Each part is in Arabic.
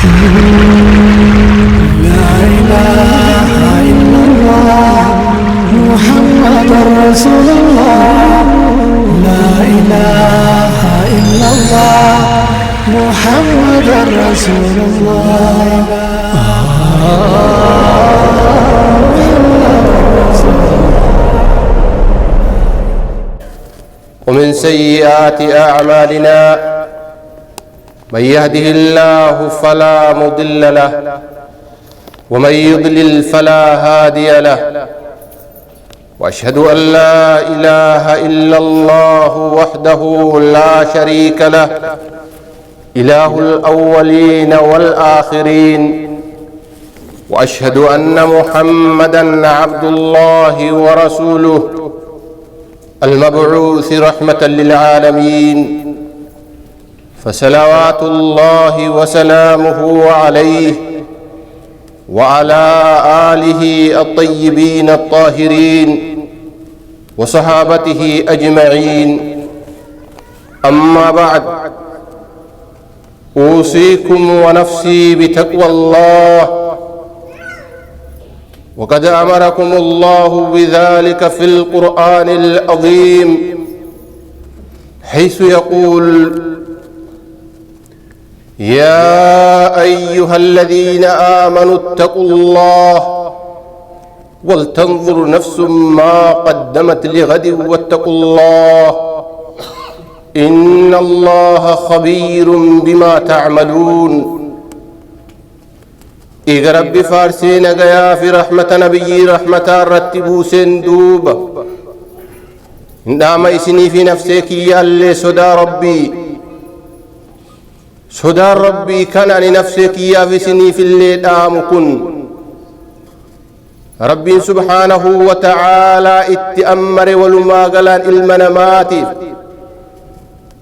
لا إله إلا الله محمد رسول الله لا إله إلا الله محمد رسول الله ومن سيئات أعمالنا من يهده الله فلا مضل له ومن يضلل فلا هادي له وأشهد أن لا إله إلا الله وحده لا شريك له إله الأولين والآخرين وأشهد أن محمدًا عبد الله ورسوله المبعوث رحمة للعالمين فصلوات الله وسلامه عليه وعلى آله الطيبين الطاهرين وصحابته أجمعين أما بعد أوصيكم ونفسي بتقوى الله وقد أمركم الله بذلك في القرآن العظيم حيث يقول يا أيها الذين آمنوا اتقوا الله ولتنظر نفس ما قدمت لغد واتقوا الله إن الله خبير بما تعملون. إيغا ربي فارسين غيا في رحمة نبي رحمة رتبو سندوب نعم إسني في نفسك يالي صدى ربي كان عن نفسك يا في سني في اللي دامكن ربي سبحانه وتعالى اتأمر ولما قلان المنامات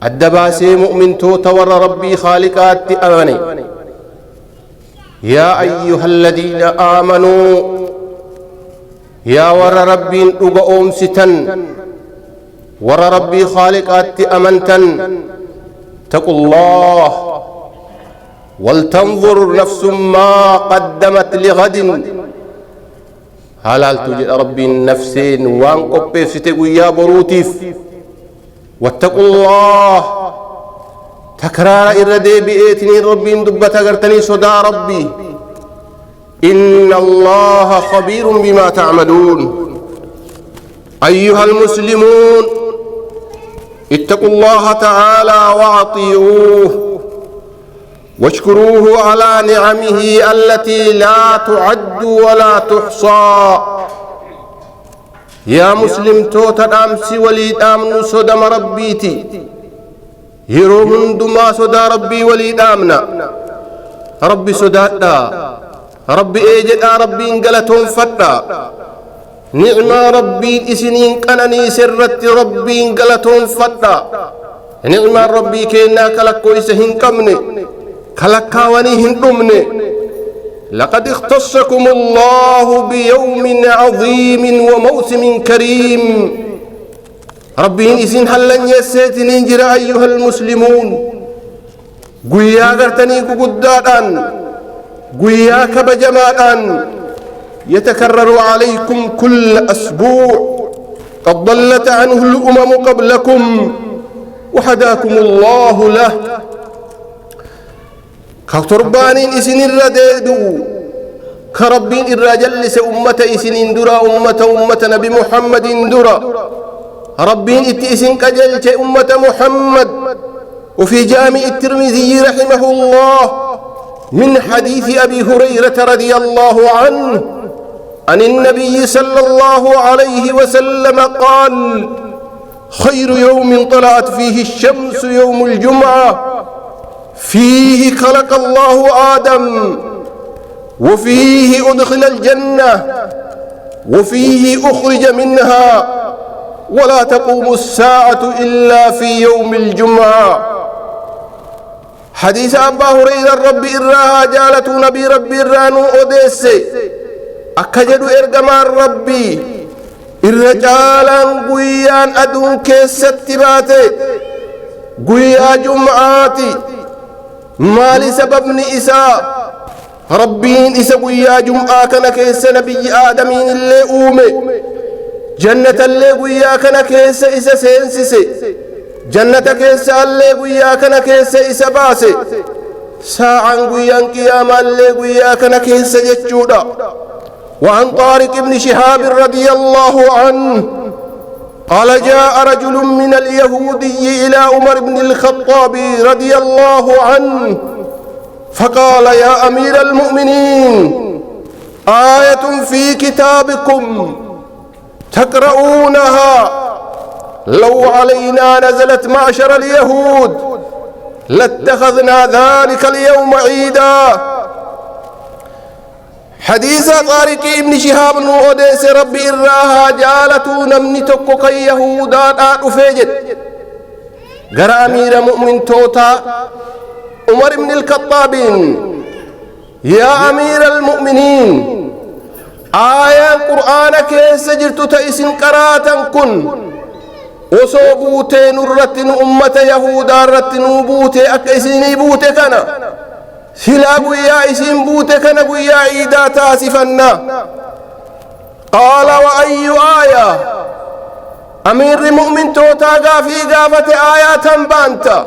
الدباسي مؤمن توتور ربي خالقات أمني يا أيها الذين آمنوا يا ور ربي أقوم ستن ور ربي خالقات أمنتن اتقوا الله ولتنظر نفس ما قدمت لغد هلال تجد ربي النفسين وان قبف ستقوا يا بروتيف واتقوا الله تكرار إردي بإيتني ربي دبتا قرتني صدى ربي إن الله خبير بما تعملون. أيها المسلمون اتقوا الله تعالى واطيعوه واشكروه على نعمه التي لا تعد ولا تحصى. يا مسلم توتا أمسي وليد آمن صدم ربيتي يرو هندما صدى ربي وليد آمنا ربي صدادا ربي ايجدا ربي انقلتهم فتا نعم ربي اسنين كانني سرت ربي انقلتهم فتا نعم ربي كينا كلكو اسهن كمني كلكاوني هندمني لقد اختصكم الله بيوم عظيم وموسم كريم. ربين إسن هلن يسيتن انجر أيها المسلمون قويا قرتني قدادا قويا كبجمادا يتكرر عليكم كل أسبوع قد ضلت عنه الأمم قبلكم وحداكم الله له. كتربانين إسن الرديدو كربين الرجلس أمة إسن درا أمة نبي محمد درا ربين اتئسن كجلت أمة محمد. وفي جامع الترمذي رحمه الله من حديث أبي هريرة رضي الله عنه عن النبي صلى الله عليه وسلم قال خير يوم طلعت فيه الشمس يوم الجمعة فيه خلق الله آدم وفيه أدخل الجنة وفيه أخرج منها ولا تقوم الساعة إلا في يوم الجمعة. حديث أبا هريرة ربي إراها جالة نبي ربي إرانو أديسي أكجد إرقمان ربي إرجالان قويان أدون كيست باتي قويا جمعاتي مال سبب إساء ربين إسا قيا جمعة كان كيس نبي آدمين اللي أومي جنة اللي قيا كان كيس إسا سينسسي جنة كيس اللي قيا كان كيس إسا باسي ساعا قيا قياما اللي قيا كان كيس جتشودا. وعن طارق بن شهاب رضي الله عنه قال جاء رجل من اليهودي إلى عمر بن الخطاب رضي الله عنه فقال يا أمير المؤمنين آية في كتابكم تقرؤونها لو علينا نزلت معشر اليهود لاتخذنا ذلك اليوم عيدا. حديث طارق بن شهاب وديس ربي إراها جالتو نمني تكو كي يهودان أفجد قرأ أمير مؤمن توتا عمر بن الخطاب يا أمير المؤمنين آية القرآن كيس جرت تأسن قراتا كن وصوبوتين الرتن أمة يهودا الرتن بوتي أكسيني بوتي كان سلا قويا إسين بوتي كان قويا عيدا تاسفنا. قال وأي آية أمير المؤمن توتا قافي قافة آيات بانتا.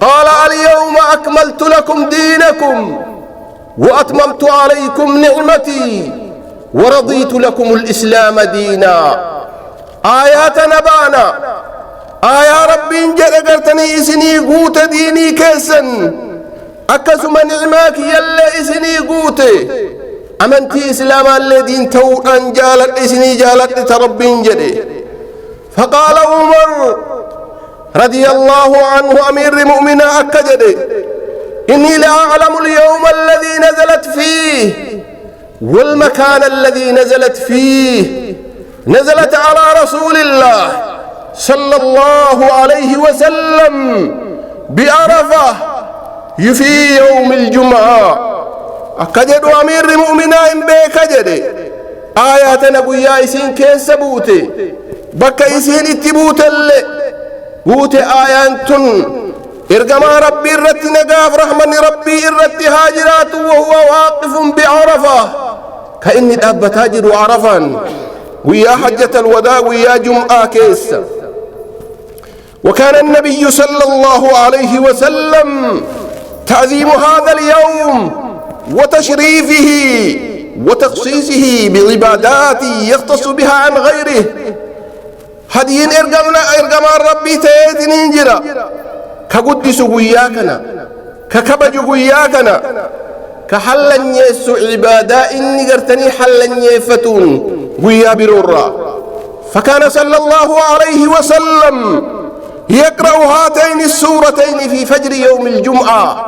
قال اليوم أكملت لكم دينكم وأتممت عليكم نعمتي ورضيت لكم الإسلام دينا. آيات نبانا آيا ربي انجل قرتني إسني قوت ديني كيسن أكسم نعماك يلا إسني قوت أمنتي إسلام الذين تو أن جالت إسني جالت تربي انجل. فقال عمر رضي الله عنه أمير المؤمنين أكجد إني لا أعلم اليوم الذي نزلت فيه والمكان الذي نزلت فيه. نزلت على رسول الله صلى الله عليه وسلم بعرفة في يوم الجمعة. أكجد أمير المؤمنين بكجد آيات نبويا إسين كيس بوتي بك إسين اتبوت اللي بوت آيانتن إرقما ربي الرت نقاف رحمن ربي الرت هاجرات وهو واقف بعرفة كأني الأب تاجر عرفا ويا حجة الوداع ويا جمعة كيس. وكان النبي صلى الله عليه وسلم تعظيم هذا اليوم وتشريفه وتخصيصه بعبادات يختص بها عن غيره. هدين إرقما ربي تيتنين جرا كقدس قياكنا ككبج قياكنا كحلن يسو عبادا إني قرتني حلن يفتون قيا برورا. فكان صلى الله عليه وسلم يقرأ هاتين السورتين في فجر يوم الجمعة.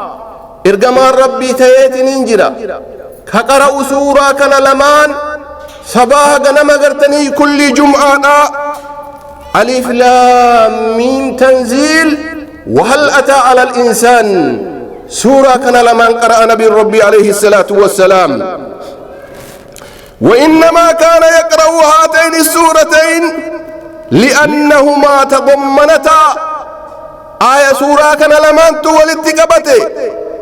إرقما ربي تيتنين جرا كقرأ سورة كان لمان صباح قنم قرتني كل جمعة ألف لام ميم تنزيل وهل أتى على الإنسان سورة كان لمن قرأ نبي ربي عليه الصلاة والسلام. وإنما كان يقرأ هاتين السورتين لأنهما تضمنتا آية سورة كان لمن تولدتكبته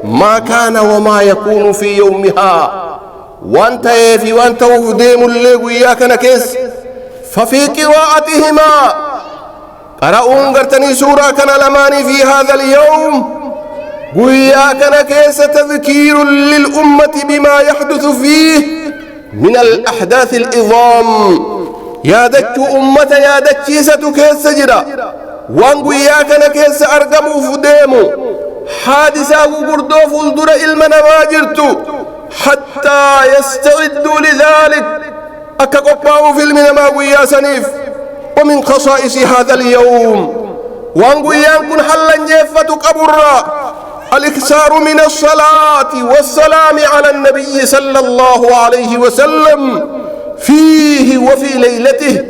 ما كان وما يكون في يومها وانت يفي وانت وفديم اللي وياك نكس. ففي قراءتهما قرأون قرتني سورة كان لماني في هذا اليوم وياك نكس تذكير للأمة بما يحدث فيه من الأحداث العظام. يا دك أمة يا دكيسة كيس جرا وان وياك نكس أرقموا فديمو حادثة وقردو فلدر إلمنا ما جرتو حتى يستعدوا لذلك أكاقباو في المنما ويا سنيف. ومن خصائص هذا اليوم وانقويان كن حلا جيفة قبرا الإكثار من الصلاة والسلام على النبي صلى الله عليه وسلم فيه وفي ليلته.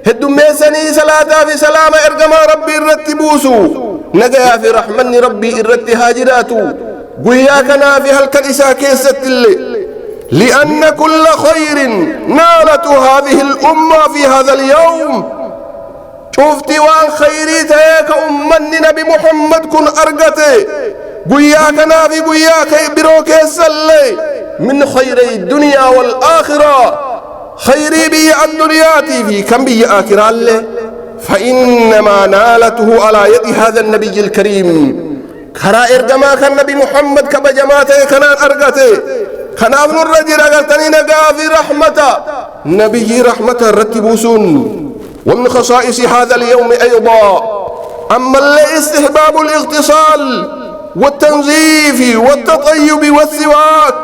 هدوميسني صلاة في سلام إرقما ربي الرتبوسو نقيا في رحمن ربي الرتهاجراتو قوياكنا في هالكنسا كيست اللي لأن كل خير نالته هذه الأمة في هذا اليوم. شفتي وان خيري تيك أمني نبي محمد كن أرقتي قويا كنا في قويا كي بروك السلي من خيري الدنيا والآخرة خيري بي الدنيا في كم بي آخرة اللي فإنما نالته على يد هذا النبي الكريم كرا إرجما كان نبي محمد كبجماته كان أرجته كان ابن الرجل أقلتني نقا في رحمته نبي رحمة رتبوسون. ومن خصائص هذا اليوم أيضا أما الاستحباب الاغتصال والتنظيف والتطيب والسواك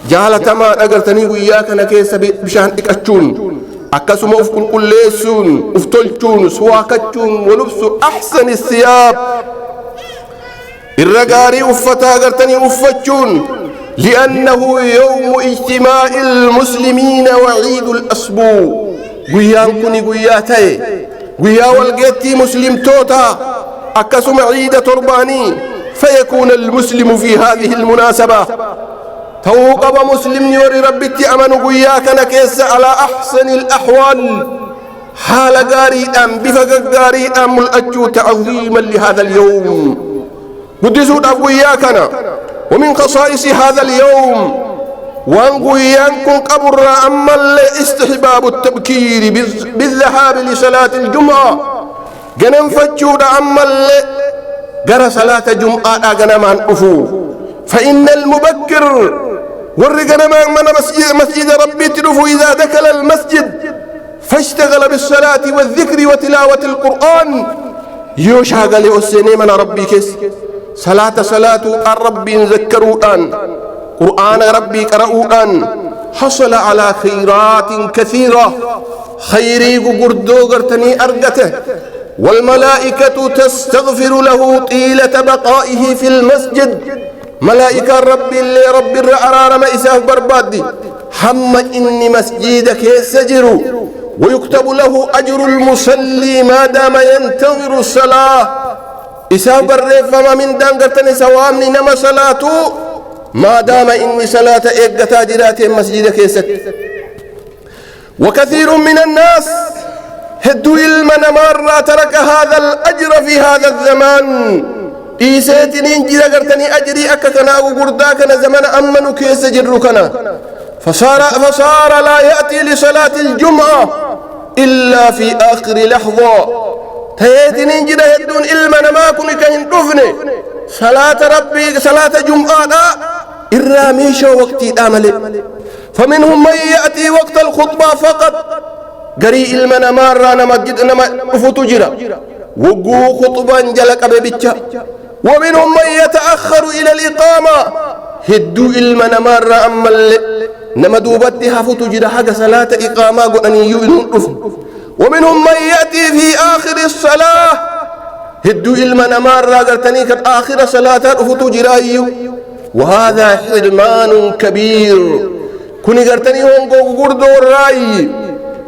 جالة ما أقلتني وياك نكيس بشان إكتشون أكسم أفكل كليسون أفتلتون سواكتشون ولبس أحسن الثياب الرقاري أفتا قرتني أفتشون لأنه يوم اجتماع المسلمين وعيد الأسبوع قيان كني قياتي قيا والقيتي مسلم توتا أكسم عيد ترباني فيكون المسلم في هذه المناسبة توقب مسلم يوري ربي أمن قياك نكيس على أحسن الأحوال حال قاري أم بفق قاري أم الأجو تعظيما لهذا اليوم قدسوا أبوياكنا. ومن خصائص هذا اليوم وانقويانكم قبر أما الاستحباب التبكير بالذهاب لصلاة الجمعة جنم فتشود أما قرى صلاة جمعة جنمان أفو فإن المبكر ورقنا من مسجد ربي تلفو إذا دخل المسجد فاشتغل بالصلاة والذكر وتلاوة القرآن يوشاق لأسني من ربي كس صلاة الرب ذكروا أن قرآن ربي قرأوا أن حصل على خيرات كثيرة خيري قردو قرتني أرقته والملائكة تستغفر له طيلة بقائه في المسجد ملائكة ربي اللي ربي الرعرار ما إساف بربادي حم إني مسجدك يسجر ويكتب له أجر المصلي ما دام ينتظر الصلاة إساف برفما من دانقرتني سوامني نما صلاته ما دام إني صلاة إيقتا جرات مسجدك يسجر. وكثير من الناس هدوا المن مرة ترك هذا الأجر في هذا الزمان إيساتنين جرى قرتني أجري أككنا وقرداكنا زمن أمنوا كيس جركنا فصار لا يأتي لصلاة الجمعة إلا في آخر لحظة تياتنين جرى هدون المن ما كن كهن رفني صلاة ربي صلاة جمعة إراميش وقتي آمل فمنهم من يأتي وقت الخطبة فقط قري المن مرة نما أفتو جرى وقو خطبا جلق ببتشا ومنهم من يتأخر إلى الإقامة هدو المن مرة أما نما دوبتها فتو جرى حق صلاة إقامة قني يؤنن ومنهم من يأتي في آخر الصلاة هدو المن مرة قرتني كان آخر صلاة فتو جرى وهذا حرمان كبير كوني قرتني هونغو قردو الرأي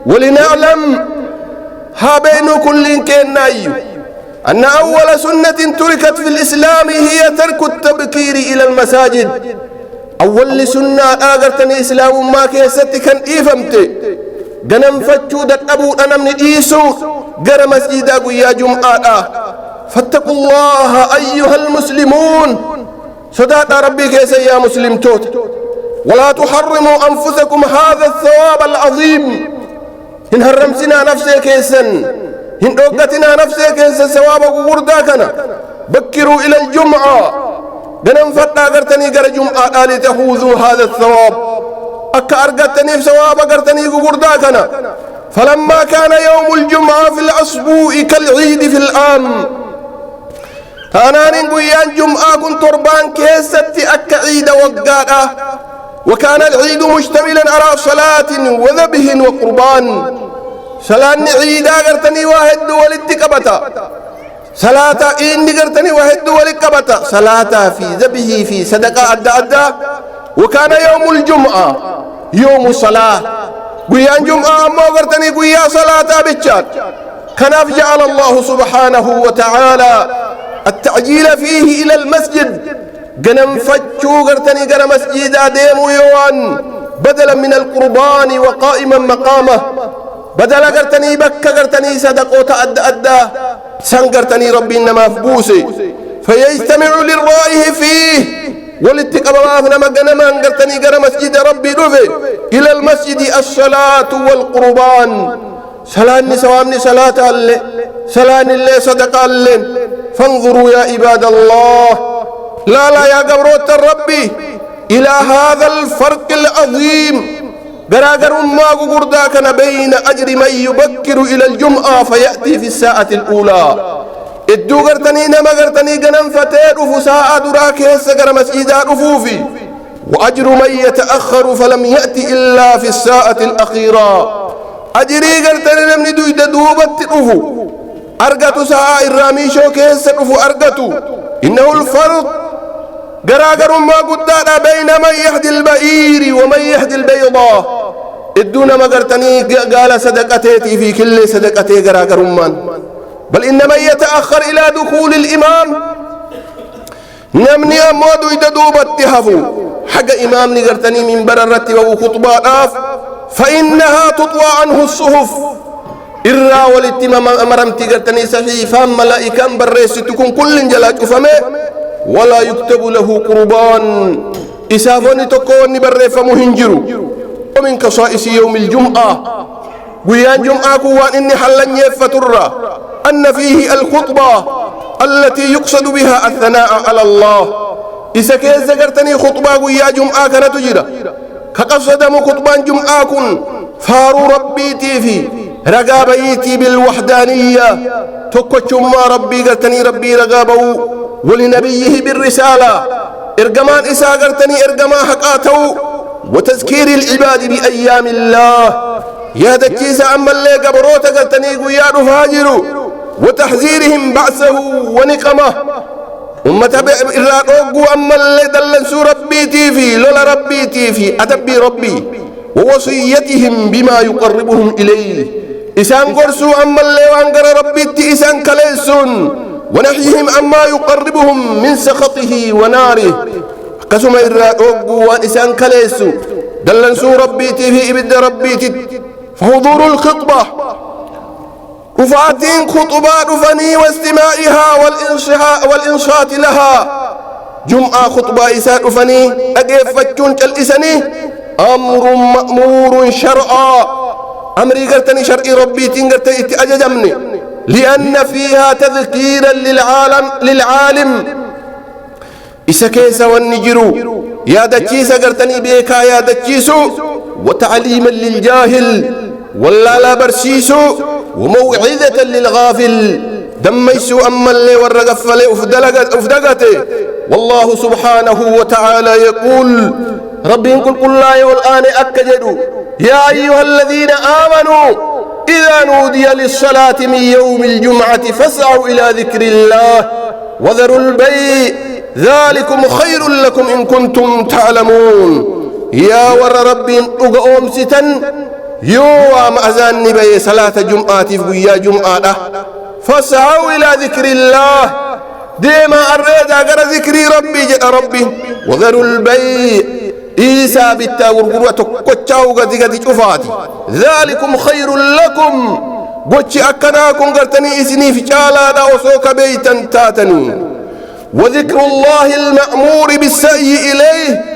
ولنعلم ها بين كل كناي أن أول سنة تركت في الإسلام هي ترك التبكير إلى المساجد. أول سنة آغرتني إسلام ما كيست كان إيفمت جنم فتشودت أبو أنا من إيسو جر مسجد أبو يا جمعة فاتقوا الله أيها المسلمون صدات ربي كيس يا مسلم توت ولا تحرموا أنفسكم هذا الثواب العظيم إن هرمسنا نفسي كيسن إن أوقتنا نفسي كيسن ثواب ورداكنا بكروا إلى الجمعة جنم فتا قرتني قر جمعة آلي تخوذوا هذا الثواب أكا أرقتني في ثواب قرتني ورداكنا فلما كان يوم الجمعة في الأسبوع كالعيد في العام أنا نقول جمعة كنت ربان كيست أكا عيد وقاء وكان العيد مشتملا على صلاة وذبح وقربان صلاة عيد قرتني واحد وللتكبتا صلاة إن قرتني واحد وللكبتا صلاة في ذبح في صدقة أدى وكان يوم الجمعة يوم الصلاة قيان جمعة ما قرتني قيا صلاة بجات كان جعل الله سبحانه وتعالى التعجيل فيه إلى المسجد جنم فتشو قرتني قر مسجد ديمو يوان بدلا من القربان وقائما مقامه بدلا قرتني بك قرتني صدقو تأدى سن قرتني ربي إنما فبوسي فيجتمع للرائه فيه ولتقبض نما قرتني قرى مسجد ربي رفي إلى المسجد الصلاة والقربان سلاني سوامني صلاة اللي سلاني اللي صدق اللي فانظروا يا عباد الله لا يا قبروت الربي إلى هذا الفرق العظيم قراقر ما قردا كان بين أجر من يبكر إلى الجمعة فيأتي في الساعة الأولى إدو قرتني نما قرتني قنم فتير فساعة دراكي سقر مسجدا رفوفي وأجر من يتأخر فلم يأتي إلا في الساعة الأخيرة أجري قرتني نمني دويد دوبت رفو أرقتو ساعة الراميشو كيس رفو أرقتو إنه الفرق قراقر ما قدانا بين من يهدي البئير ومن يهدي البيضة إدو نما قرتني قال صدقتي في كل صدقتي قراقر من بل إن من يتأخر إلى دخول الإمام نمني أمودو يددوب التهفو حق إمام نقرتني من بررت وخطبات فإنها تطوى عنه الصحف إرى والاتمام أمرمتي قرتني صحيفا ملائكا بريستكم كل جلاج فمي ولا يكتب له قربان إسافوني تكوني بريفا مهنجرو ومن خصائص يوم الجمعة ويان جمعة كوان إني حلن يفتر أن فيه الخطبة التي يقصد بها الثناء على الله إذا كيف ذكرتني خطبة ويا جمعة كانت تجرى كقصدم خطبة جمعة كن فارو ربي تيفي رقابيتي بالوحدانية تكوش ما ربي قرتني ربي رقابه ولنبيه بالرسالة إرقمان إسا قرتني إرقما حقاته وتذكير العباد بأيام الله يا دكيس أما اللي قبروت قرتني قيا فاجروا وتحذيرهم بعثه ونقمه أمة إرادوغو أما اللي دلنسو ربي تيفي لولا ربي تيفي أتبي ربي ووصيتهم بما يقربهم إليه إسان قرسو أما اللي وانقر ربي تي إسان كليسون ونحيهم أما يقربهم من سخطه وناره قسم إرادوغو وإسان كليسو دلنسو ربي تيفي إبد ربي تي فحضور الخطبة رفعتين خطبات فني واستماعها والإنصات لها جمعة خطبة إساء فني أقف فتشون كالإساني أمر مأمور شرعا أمري قرتني شرعي ربي تنقرتني أججمني لأن فيها تذكيرا للعالم إسا كيسا والنجرو يا دجيسا قرتني بيكا يا دجيسو وتعليما للجاهل ولا لا برسيسو وموعظة للغافل دميسو أما اللي ورقفلي أفدقته والله سبحانه وتعالى يقول ربي قل لا والآن أكجدوا يا أيها الذين آمنوا إذا نودي للصلاة من يوم الجمعة فاسعوا إلى ذكر الله وذروا البيع ذلكم خير لكم إن كنتم تعلمون يا ور ربي أقوم ستن يو مأذان نبي صلاة جمعة في جمعة فاسعوا إلى ذكر الله ديما أريد أقرأ ذكري ربي جاء ربي وذروا البيع إيسا بيتا غرغرة تقوتشاو قد شفاتي ذلكم خير لكم بوتش أكناكم قرتني إسني في شالا دا وسوك بيتا تاتني وذكر الله المأمور بالسعي إليه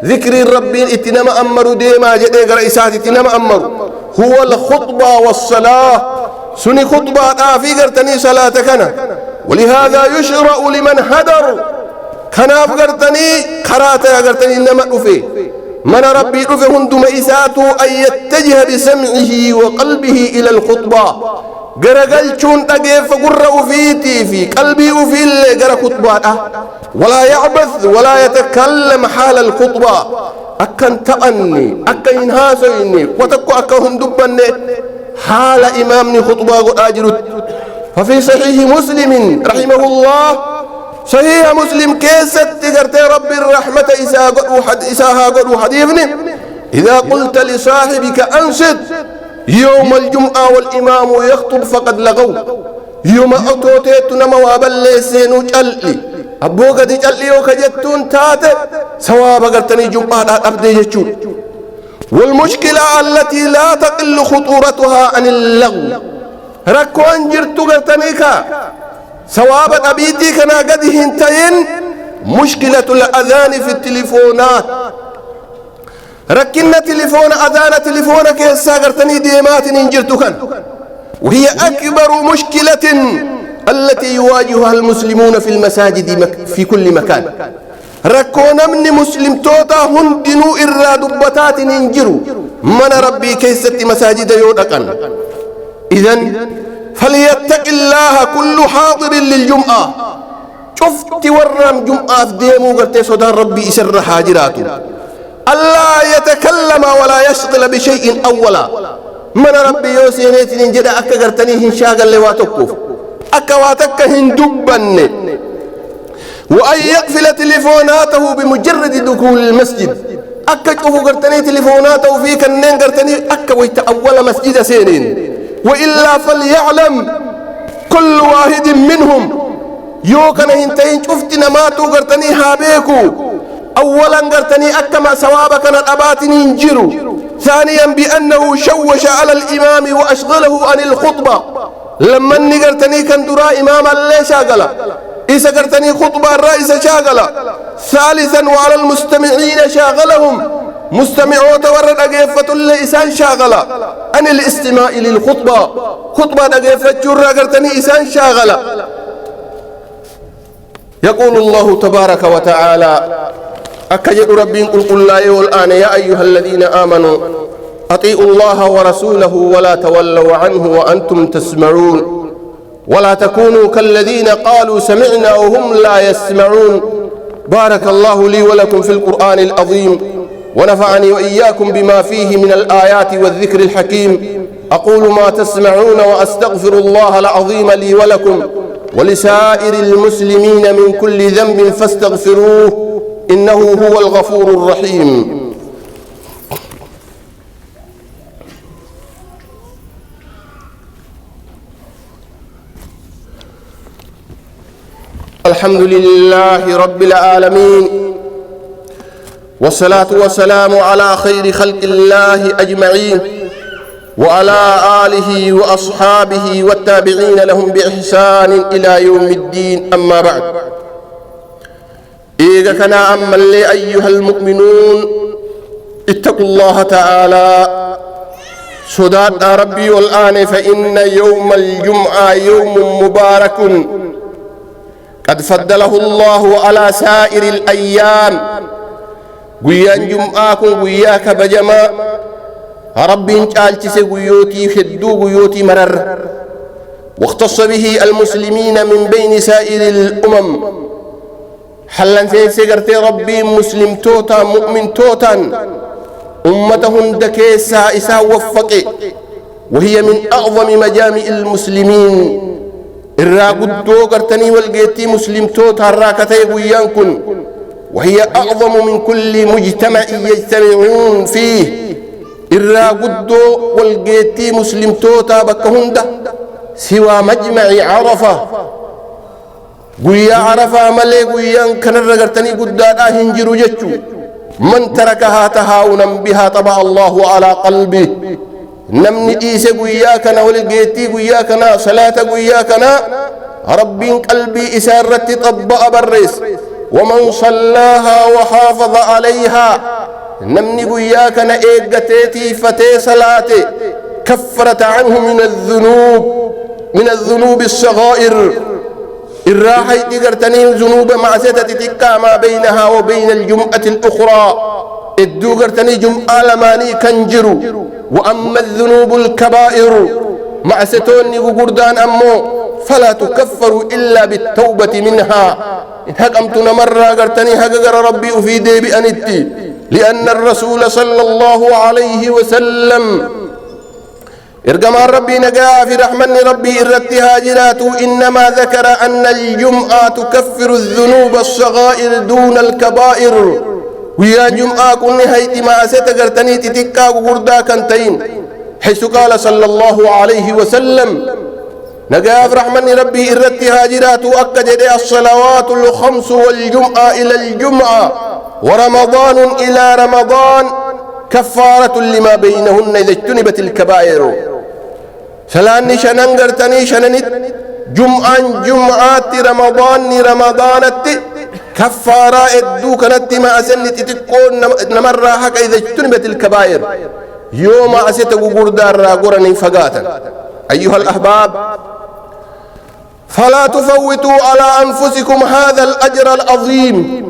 ذكر الرب اتنما أمر ديما جدي قرأيسات اتنما أمر هو الخطبة والصلاة سني خطبة آفي قرتني صلاة كنا ولهذا يشرع لمن هدر كناف قرتني قراتا قرتني إنما أفي من ربي أفي هندم إساتو أن يتجه بسمعه وقلبه إلى الخطبة قرقل شون تقيف قرأ أفيتي في قلبي أفي اللي قرأ خطبة ولا يعبث ولا يتكلم حال الخطبة أكن تأني أكن ينهاسيني وتكو أكن دبني حال إمامني خطبة أجرت ففي صحيح مسلم رحمه الله صحيح مسلم كيست تقرتي رب الرحمة إساها قدو حديثني إذا قلت لصاحبك أنشد يوم الجمعة والإمام يخطب فقد لغوا يوم أطوتيت نموابا ليسينو جلي أبوك دي جلي وكجتون تاتي سواب قرتني جمعة أبدي جتشون والمشكلة التي لا تقل خطورتها عن اللغو ركو أنجرت قرتنيكا ثواب أبيتي كنا قد هنتين مشكلة الأذان في التليفونات ركنا تليفون أذان تليفونك يساقرتني ديمات ننجرتكن وهي أكبر مشكلة التي يواجهها المسلمون في المساجد في كل مكان ركونا من مسلم توتا هندنو إرى دبتات ننجروا من ربي كيست مساجد يودكن إذن فليتق الله كل حاضر للجمعة شفت ورم جمعة ديمو قرتي صدى ربي إسر حاجراته ألا يتكلم ولا يشغل بشيء أولا من ربي يوسينيت ننجد أكا قرتني هنشاغل لواتكوف أكا واتك هندبن وأن يقفل تليفوناته بمجرد دخول المسجد أكا شوفوا قرتني تليفوناته فيك النين قرتني أكا ويتأول مسجد سينين وإلا فليعلم كل واحد منهم يوكنا هنتين شفتنا ماتو قرتني هابيكو أولا قرتني أكما سوابك الأباتني انجروا ثانيا بأنه شوش على الإمام وأشغله عن الخطبة لما نقرتني كان درا إمام اللي شاغلا إذا قرتني خطبة الرئيس شاغلا ثالثا وعلى المستمعين شاغلهم مستمعوا تورد أقيفة الليسان شاغلا عن الاستماع للخطبة خطبة أقيفة جرى قرتني إسان شاغلا يقول الله تبارك وتعالى أكجد ربي قل لا الآن يا أيها الذين آمنوا أطيعوا الله ورسوله ولا تولوا عنه وأنتم تسمعون ولا تكونوا كالذين قالوا سمعنا وهم لا يسمعون بارك الله لي ولكم في القرآن العظيم ونفعني وإياكم بما فيه من الآيات والذكر الحكيم أقول ما تسمعون وأستغفر الله العظيم لي ولكم ولسائر المسلمين من كل ذنب فاستغفروه إنه هو الغفور الرحيم الحمد لله رب العالمين والصلاة والسلام على خير خلق الله أجمعين وعلى آله وأصحابه والتابعين لهم بإحسان إلى يوم الدين أما بعد إذا كان أما اللي أيها المؤمنون اتقوا الله تعالى صداد ربي والآن فإن يوم الجمعة يوم مبارك قد فضله الله على سائر الأيام قيان جمعاكم قياك بجما ربي انجالتس قيوتي فدو قيوتي مرر واختص به المسلمين من بين سائر الأمم حلن سيغرتي ربي مسلم توتا مؤمن توتا أمتهم دكيسا إسا وفقي وهي من أعظم مجامع المسلمين إرا قدو قرتني والقيتي مسلم توتا راكتي قيانكن وهي أعظم من كل مجتمع يجتمعون فيه إرا قدو والقيتي مسلم توتا بكهند سوى مجمع عرفة قويا عرفة ملي قويان كان رغرتني قدادا هنجر جتشو من تركها تهاونا بها طبع الله على قلبه نمني إيسى قويا كان والقيتي قويا كان صلاة قويا كان ربي قلبي إسارة طبع برس ومن صلاها وحافظ عليها نمني قويا كان إيقتيتي فتي صلاتي كفرت عنه من الذنوب الصغائر الراحي تقرتني ذنوب معسيتة تكا ما بينها وبين الجمعة الأخرى إدو قرتني جمعة لماني كنجرو وأما الذنوب الكبائر معسيتوني قردان أمو فلا تكفر إلا بالتوبة منها إن هقمتنا مرة قرتني هقر ربي في ديب أنتي لأن الرسول صلى الله عليه وسلم إرقم ربي نقا في رحمن ربي إرتها جرات إنما ذكر أن الجمعة تكفر الذنوب الصغائر دون الكبائر ويا جمعة كن هيت ما ستقرتني تتكا وقردا كنتين حيث قال صلى الله عليه وسلم نقا في رحمن ربي إرتها جرات أكد الصلوات الخمس والجمعة إلى الجمعة ورمضان إلى رمضان كفارة لما بينهن إذا اجتنبت الكبائر سلاني شنن قرتني شننت جمعات رمضانت كفارة ادو كانت ما أسنت تكون نمر حق إذا اجتنبت الكبائر يوم أسيت قردار قرني فقاتا. أيها الأحباب فلا تفوتوا على أنفسكم هذا الأجر العظيم.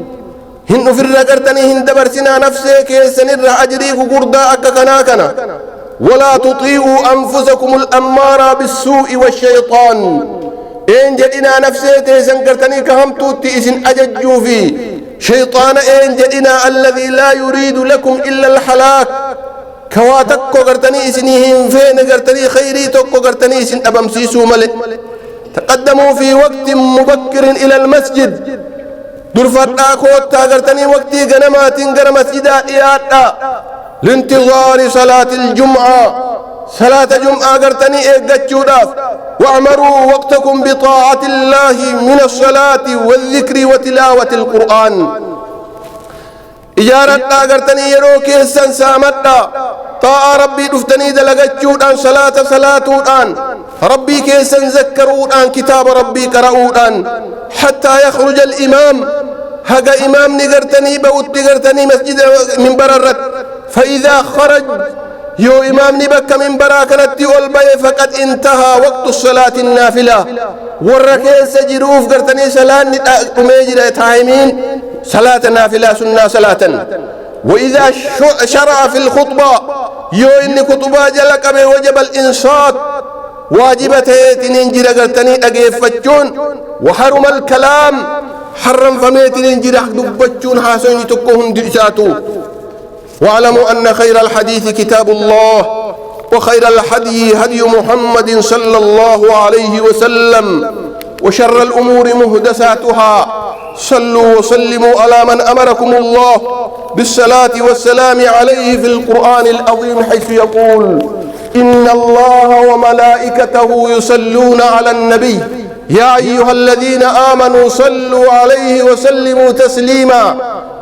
هن في الرقرتني هن دبرسنا نفسك سنر أجريك قردا أككنا ولا تطيعوا أنفسكم الأمارة بالسوء والشيطان. إن جدنا نفسك سنكرتني كهم تيسن أججوا في شيطان. إن جدنا الذي لا يريد لكم إلا الحلاك كواتك قرتني سنهم فين قرتني خيري تك قرتني سن أبمسيسو ملك. تقدموا في وقت مبكر إلى المسجد درفتا كوتا قرتني وقتي قنمات قر مسجدا إياتا لانتظار صلاة الجمعة. صلاة جمعة قرتني إيقاتشوداف. واعمروا وقتكم بطاعة الله من الصلاة والذكر وتلاوة القرآن. إجارتا قرتني يروكي السن سامتا طاعة ربي دفتني دلقاتشودان صلاة ربي كيسن ذكرودان كتاب ربي قرؤودان حتى يخرج الإمام. هجا إمام نقرتني بوت نقرتني مسجد من بررت. فإذا خرج يو إمام نبك من براكنت والبي فقد انتهى وقت الصلاة النافلة. وركيس جروف قرتني صلاة أميجر تايمين صلاة نافلة سنة صلاة. وإذا شرع في الخطبة يو إني خطبة جلك وجب الإنصات واجبته تنجر قرتني أجيفتشون. وحرم الكلام حرم فميت ننجر دبتشون حاسين تكوهن دئساتو. واعلموا أن خير الحديث كتاب الله وخير الهدي هدي محمد صلى الله عليه وسلم وشر الأمور محدثاتها. صلوا وسلموا على من أمركم الله بالصلاة والسلام عليه في القرآن العظيم حيث يقول إن الله وملائكته يصلون على النبي يا أيها الذين آمنوا صلوا عليه وسلموا تسليما.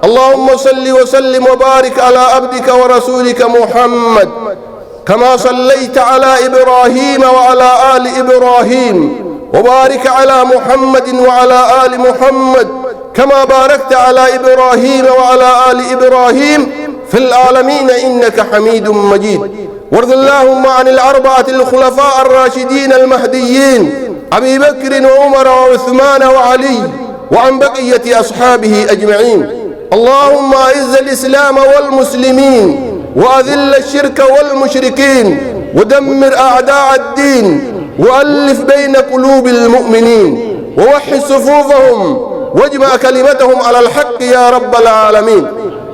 اللهم صل وسلم وبارك على عبدك ورسولك محمد كما صليت على إبراهيم وعلى آل إبراهيم وبارك على محمد وعلى آل محمد كما باركت على إبراهيم وعلى آل إبراهيم في العالمين إنك حميد مجيد. وارض اللهم عن الأربعة الخلفاء الراشدين المهديين أبي بكر وعمر وعثمان وعلي وعن بقية أصحابه أجمعين. اللهم أعز الإسلام والمسلمين وأذل الشرك والمشركين ودمر أعداء الدين وألف بين قلوب المؤمنين ووحد صفوفهم واجمع كلمتهم على الحق يا رب العالمين.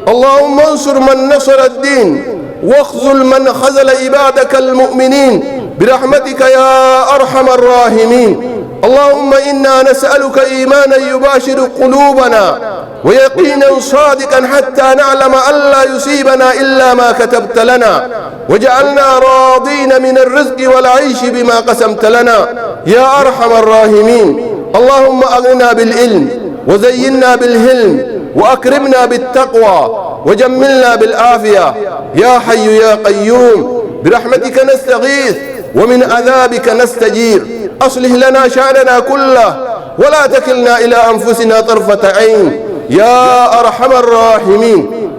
اللهم انصر من نصر الدين واخذل من خذل عبادك المؤمنين برحمتك يا أرحم الراحمين. اللهم إنا نسألك إيمانا يباشر قلوبنا ويقينا صادقا حتى نعلم ألا يصيبنا إلا ما كتبت لنا وجعلنا راضين من الرزق والعيش بما قسمت لنا يا أرحم الراحمين. اللهم أغننا بالعلم وزينا بالهلم وأكرمنا بالتقوى وجملنا بالعافية يا حي يا قيوم برحمتك نستغيث ومن عذابك نستجير. أصلح لنا شأننا كله ولا تكلنا إلى أنفسنا طرفة عين يا أرحم الراحمين.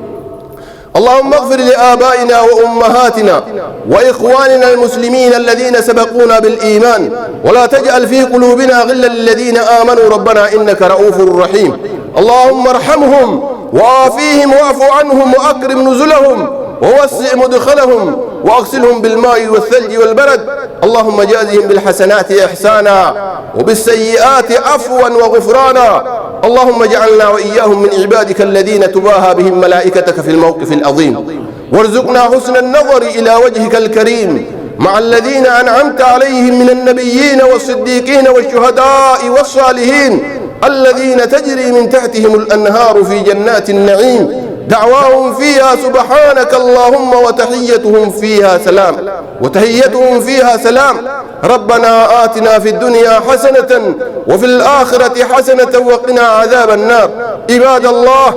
اللهم اغفر لآبائنا وأمهاتنا وإخواننا المسلمين الذين سبقونا بالإيمان ولا تجعل في قلوبنا غلا للذين آمنوا ربنا إنك رؤوف رحيم. اللهم ارحمهم وعافيهم واعف عنهم وأكرم نزلهم ووسع مدخلهم وأغسلهم بالماء والثلج والبرد. اللهم جازهم بالحسنات إحسانا وبالسيئات عفوا وغفرانا. اللهم اجعلنا وإياهم من عبادك الذين تباهى بهم ملائكتك في الموقف العظيم. وارزقنا حسن النظر إلى وجهك الكريم مع الذين أنعمت عليهم من النبيين والصديقين والشهداء والصالحين الذين تجري من تحتهم الأنهار في جنات النعيم دعواهم فيها سبحانك اللهم وتحيتهم فيها سلام. ربنا آتنا في الدنيا حسنة وفي الآخرة حسنة وقنا عذاب النار. عباد الله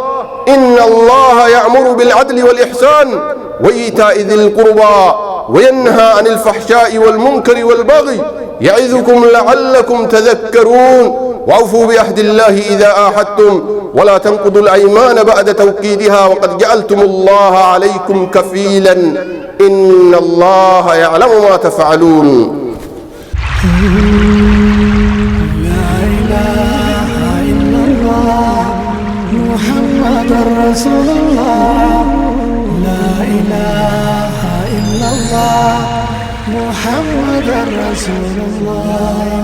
إن الله يأمر بالعدل والإحسان وإيتاء ذي القربى وينهى عن الفحشاء والمنكر والبغي يعظكم لعلكم تذكرون وأوفوا بعهد الله إذا عاهدتم ولا تنقضوا الأيمان بعد توكيدها وقد جعلتم الله عليكم كفيلا إن الله يعلم ما تفعلون. لا إله إلا الله محمد رسول الله. لا إله إلا الله محمد رسول الله.